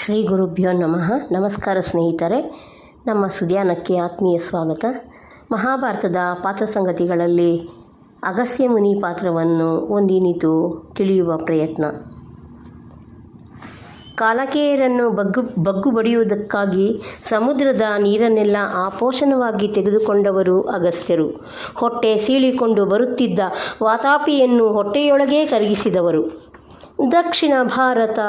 ಶ್ರೀ ಗುರುಭ್ಯೋ ನಮಃ. ನಮಸ್ಕಾರ ಸ್ನೇಹಿತರೆ, ನಮ್ಮ ಸುಧ್ಯಾನಕ್ಕೆ ಆತ್ಮೀಯ ಸ್ವಾಗತ. ಮಹಾಭಾರತದ ಪಾತ್ರ ಸಂಗತಿಗಳಲ್ಲಿ ಅಗಸ್ತ್ಯ ಮುನಿ ಪಾತ್ರವನ್ನು ಒಂದಿನಿತು ತಿಳಿಯುವ ಪ್ರಯತ್ನ. ಕಾಲಕೇಯರನ್ನು ಬಗ್ಗು ಬಡಿಯುವುದಕ್ಕಾಗಿ ಸಮುದ್ರದ ನೀರನ್ನೆಲ್ಲ ಆಪೋಷಣವಾಗಿ ತೆಗೆದುಕೊಂಡವರು ಅಗಸ್ತ್ಯರು. ಹೊಟ್ಟೆ ಸೀಳಿಕೊಂಡು ಬರುತ್ತಿದ್ದ ವಾತಾಪಿಯನ್ನು ಹೊಟ್ಟೆಯೊಳಗೆ ಕರಗಿಸಿದವರು. ದಕ್ಷಿಣ ಭಾರತ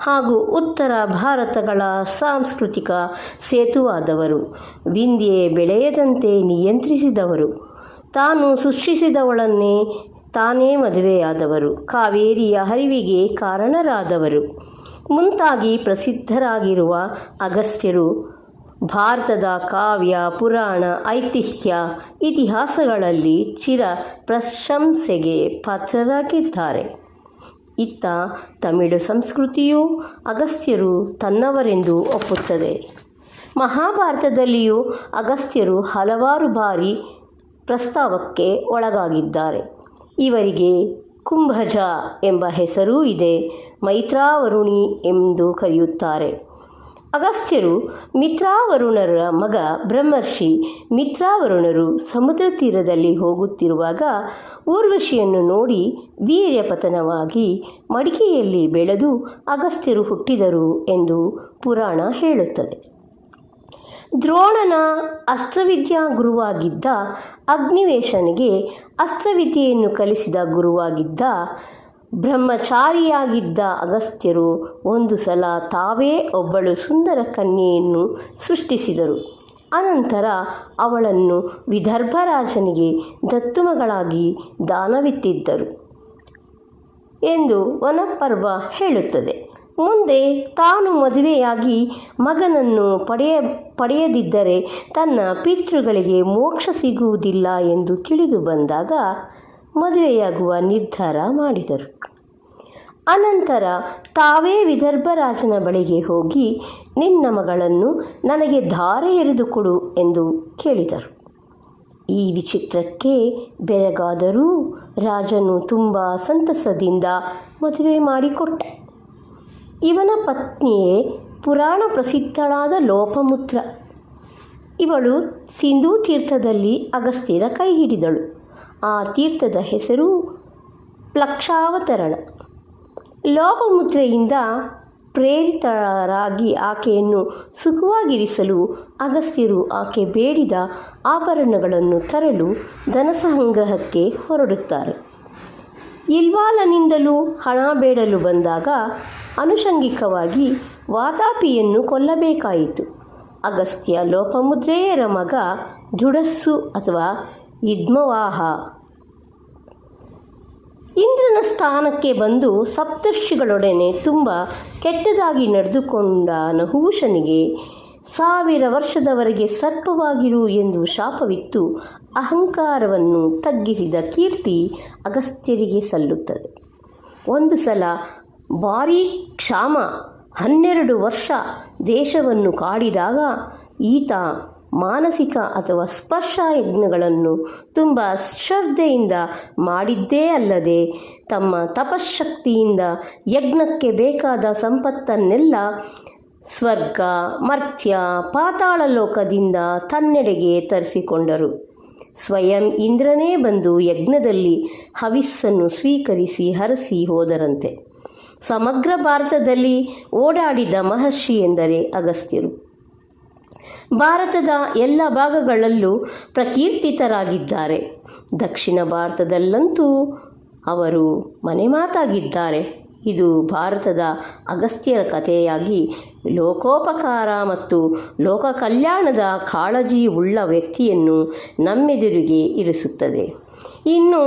ಹಾಗೂ ಉತ್ತರ ಭಾರತಗಳ ಸಾಂಸ್ಕೃತಿಕ ಸೇತುವಾದವರು. ವಿಂಧ್ಯೆ ಬೆಳೆಯದಂತೆ ನಿಯಂತ್ರಿಸಿದವರು. ತಾನು ಸೃಷ್ಟಿಸಿದವಳನ್ನೇ ತಾನೇ ಮದುವೆಯಾದವರು. ಕಾವೇರಿಯ ಹರಿವಿಗೆ ಕಾರಣರಾದವರು ಮುಂತಾಗಿ ಪ್ರಸಿದ್ಧರಾಗಿರುವ ಅಗಸ್ತ್ಯರು ಭಾರತದ ಕಾವ್ಯ, ಪುರಾಣ, ಐತಿಹ್ಯ, ಇತಿಹಾಸಗಳಲ್ಲಿ ಚಿರ ಪ್ರಶಂಸೆಗೆ ಪಾತ್ರರಾಗಿದ್ದಾರೆ. ಇತ್ತ ತಮಿಳು ಸಂಸ್ಕೃತಿಯೂ ಅಗಸ್ತ್ಯರು ತನ್ನವರೆಂದು ಒಪ್ಪುತ್ತದೆ. ಮಹಾಭಾರತದಲ್ಲಿಯೂ ಅಗಸ್ತ್ಯರು ಹಲವಾರು ಬಾರಿ ಪ್ರಸ್ತಾವಕ್ಕೆ ಒಳಗಾಗಿದ್ದಾರೆ. ಇವರಿಗೆ ಕುಂಭಜ ಎಂಬ ಹೆಸರೂ ಇದೆ. ಮೈತ್ರಾವರುಣಿ ಎಂದು ಕರೆಯುತ್ತಾರೆ. ಅಗಸ್ತ್ಯರು ಮಿತ್ರಾವರುಣರ ಮಗ ಬ್ರಹ್ಮರ್ಷಿ. ಮಿತ್ರಾವರುಣರು ಸಮುದ್ರ ತೀರದಲ್ಲಿ ಹೋಗುತ್ತಿರುವಾಗ ಊರ್ವಶಿಯನ್ನು ನೋಡಿ ವೀರ್ಯಪತನವಾಗಿ ಮಡಿಕೆಯಲ್ಲಿ ಬೆಳೆದು ಅಗಸ್ತ್ಯರು ಹುಟ್ಟಿದರು ಎಂದು ಪುರಾಣ ಹೇಳುತ್ತದೆ. ದ್ರೋಣನ ಅಸ್ತ್ರವಿದ್ಯಾ ಗುರುವಾಗಿದ್ದ ಅಗ್ನಿವೇಶನಿಗೆ ಅಸ್ತ್ರವಿದ್ಯೆಯನ್ನು ಕಲಿಸಿದ ಗುರುವಾಗಿದ್ದ ಬ್ರಹ್ಮಚಾರಿಯಾಗಿದ್ದ ಅಗಸ್ತ್ಯರು ಒಂದು ಸಲ ತಾವೇ ಒಬ್ಬಳು ಸುಂದರ ಕನ್ಯೆಯನ್ನು ಸೃಷ್ಟಿಸಿದರು. ಅನಂತರ ಅವಳನ್ನು ವಿದರ್ಭರಾಜನಿಗೆ ದತ್ತುಮಗಳಾಗಿ ದಾನವಿತ್ತಿದ್ದರು ಎಂದು ವನಪರ್ವ ಹೇಳುತ್ತದೆ. ಮುಂದೆ ತಾನು ಮದುವೆಯಾಗಿ ಮಗನನ್ನು ಪಡೆಯದಿದ್ದರೆ ತನ್ನ ಪಿತೃಗಳಿಗೆ ಮೋಕ್ಷ ಸಿಗುವುದಿಲ್ಲ ಎಂದು ತಿಳಿದು ಬಂದಾಗ ಮದುವೆಯಾಗುವ ನಿರ್ಧಾರ ಮಾಡಿದರು. ಅನಂತರ ತಾವೇ ವಿದರ್ಭರಾಜನ ಬಳಿಗೆ ಹೋಗಿ ನಿನ್ನ ಮಗಳನ್ನು ನನಗೆ ಧಾರೆ ಎರೆದುಕೊಡು ಎಂದು ಕೇಳಿದರು. ಈ ವಿಚಿತ್ರಕ್ಕೆ ಬೆರಗಾದರೂ ರಾಜನು ತುಂಬ ಸಂತಸದಿಂದ ಮದುವೆ ಮಾಡಿಕೊಟ್ಟ. ಇವನ ಪತ್ನಿಯೇ ಪುರಾಣ ಪ್ರಸಿದ್ಧಳಾದ ಲೋಪಮುದ್ರ. ಇವಳು ಸಿಂಧೂ ತೀರ್ಥದಲ್ಲಿ ಅಗಸ್ತ್ಯರ ಕೈ ಹಿಡಿದಳು. ಆ ತೀರ್ಥದ ಹೆಸರು ಪ್ಲಕ್ಷಾವತರಣ. ಲೋಪಮುದ್ರೆಯಿಂದ ಪ್ರೇರಿತರಾಗಿ ಆಕೆಯನ್ನು ಸುಖವಾಗಿರಿಸಲು ಅಗಸ್ತ್ಯರು ಆಕೆ ಬೇಡಿದ ಆಭರಣಗಳನ್ನು ತರಲು ಧನಸಂಗ್ರಹಕ್ಕೆ ಹೊರಡುತ್ತಾರೆ. ಇಲ್ವಾಲನಿಂದಲೂ ಹಣ ಬೇಡಲು ಬಂದಾಗ ಆನುಷಂಗಿಕವಾಗಿ ವಾತಾಪಿಯನ್ನು ಕೊಲ್ಲಬೇಕಾಯಿತು. ಅಗಸ್ತ್ಯ ಲೋಪಮುದ್ರೆಯರ ಮಗ ದುಡಸ್ಸು ಅಥವಾ ಇದ್ಮವಾಹ ಇಂದ್ರನ ಸ್ಥಾನಕ್ಕೆ ಬಂದು ಸಪ್ತರ್ಷಿಗಳೊಡನೆ ತುಂಬ ಕೆಟ್ಟದಾಗಿ ನಡೆದುಕೊಂಡ ನಹುಷನಿಗೆ 1000 ವರ್ಷದವರೆಗೆ ಸರ್ಪವಾಗಿರು ಎಂದು ಶಾಪವಿತ್ತು ಅಹಂಕಾರವನ್ನು ತಗ್ಗಿಸಿದ ಕೀರ್ತಿ ಅಗಸ್ತ್ಯರಿಗೆ ಸಲ್ಲುತ್ತದೆ. ಒಂದು ಸಲ ಭಾರೀ ಕ್ಷಾಮ 12 ವರ್ಷ ದೇಶವನ್ನು ಕಾಡಿದಾಗ ಈತ ಮಾನಸಿಕ ಅಥವಾ ಸ್ಪರ್ಶ ಯಜ್ಞಗಳನ್ನು ತುಂಬ ಶ್ರದ್ಧೆಯಿಂದ ಮಾಡಿದ್ದೇ ಅಲ್ಲದೆ ತಮ್ಮ ತಪಶಕ್ತಿಯಿಂದ ಯಜ್ಞಕ್ಕೆ ಬೇಕಾದ ಸಂಪತ್ತನ್ನೆಲ್ಲ ಸ್ವರ್ಗ, ಮರ್ತ್ಯ, ಪಾತಾಳ ಲೋಕದಿಂದ ತನ್ನೆಡೆಗೆ ತರಿಸಿಕೊಂಡರು. ಸ್ವಯಂ ಇಂದ್ರನೇ ಬಂದು ಯಜ್ಞದಲ್ಲಿ ಹವಿಸ್ಸನ್ನು ಸ್ವೀಕರಿಸಿ ಹರಸಿ ಹೋದರಂತೆ. ಸಮಗ್ರ ಭಾರತದಲ್ಲಿ ಓಡಾಡಿದ ಮಹರ್ಷಿ ಎಂದರೆ ಅಗಸ್ತ್ಯರು. ಭಾರತದ ಎಲ್ಲ ಭಾಗಗಳಲ್ಲೂ ಪ್ರಕೀರ್ತಿತರಾಗಿದ್ದಾರೆ. ದಕ್ಷಿಣ ಭಾರತದಲ್ಲಂತೂ ಅವರು ಮನೆಮಾತಾಗಿದ್ದಾರೆ. ಇದು ಭಾರತದ ಅಗಸ್ತ್ಯರ ಕಥೆಯಾಗಿ ಲೋಕೋಪಕಾರ ಮತ್ತು ಲೋಕ ಕಲ್ಯಾಣದ ಕಾಳಜಿ ಉಳ್ಳ ವ್ಯಕ್ತಿಯನ್ನು ನಮ್ಮೆದುರಿಗೆ ಇರಿಸುತ್ತದೆ. ಇನ್ನು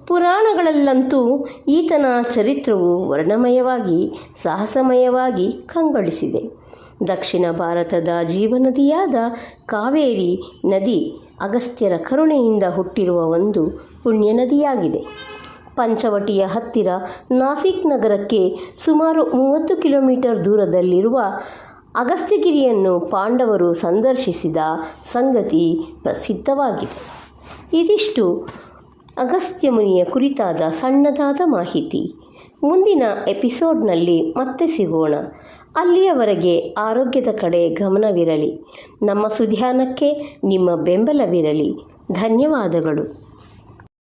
ಪುರಾಣಗಳಲ್ಲಂತೂ ಈತನ ಚರಿತ್ರವು ವರ್ಣಮಯವಾಗಿ ಸಾಹಸಮಯವಾಗಿ ಕಂಗೊಳಿಸಿದೆ. ದಕ್ಷಿಣ ಭಾರತದ ಜೀವನದಿಯಾದ ಕಾವೇರಿ ನದಿ ಅಗಸ್ತ್ಯರ ಕರುಣೆಯಿಂದ ಹುಟ್ಟಿರುವ ಒಂದು ಪುಣ್ಯ ನದಿಯಾಗಿದೆ. ಪಂಚವಟಿಯ ಹತ್ತಿರ ನಾಸಿಕ್ ನಗರಕ್ಕೆ ಸುಮಾರು 30 ಕಿಲೋಮೀಟರ್ ದೂರದಲ್ಲಿರುವ ಅಗಸ್ತ್ಯಗಿರಿಯನ್ನು ಪಾಂಡವರು ಸಂದರ್ಶಿಸಿದ ಸಂಗತಿ ಪ್ರಸಿದ್ಧವಾಗಿದೆ. ಇದಿಷ್ಟು ಅಗಸ್ತ್ಯ ಮುನಿಯ ಕುರಿತಾದ ಸಣ್ಣದಾದ ಮಾಹಿತಿ. ಮುಂದಿನ ಎಪಿಸೋಡ್ನಲ್ಲಿ ಮತ್ತೆ ಸಿಗೋಣ. ಅಲ್ಲಿಯವರೆಗೆ ಆರೋಗ್ಯದ ಕಡೆ ಗಮನವಿರಲಿ. ನಮ್ಮ ಸುಧ್ಯಾನಕ್ಕೆ ನಿಮ್ಮ ಬೆಂಬಲವಿರಲಿ. ಧನ್ಯವಾದಗಳು.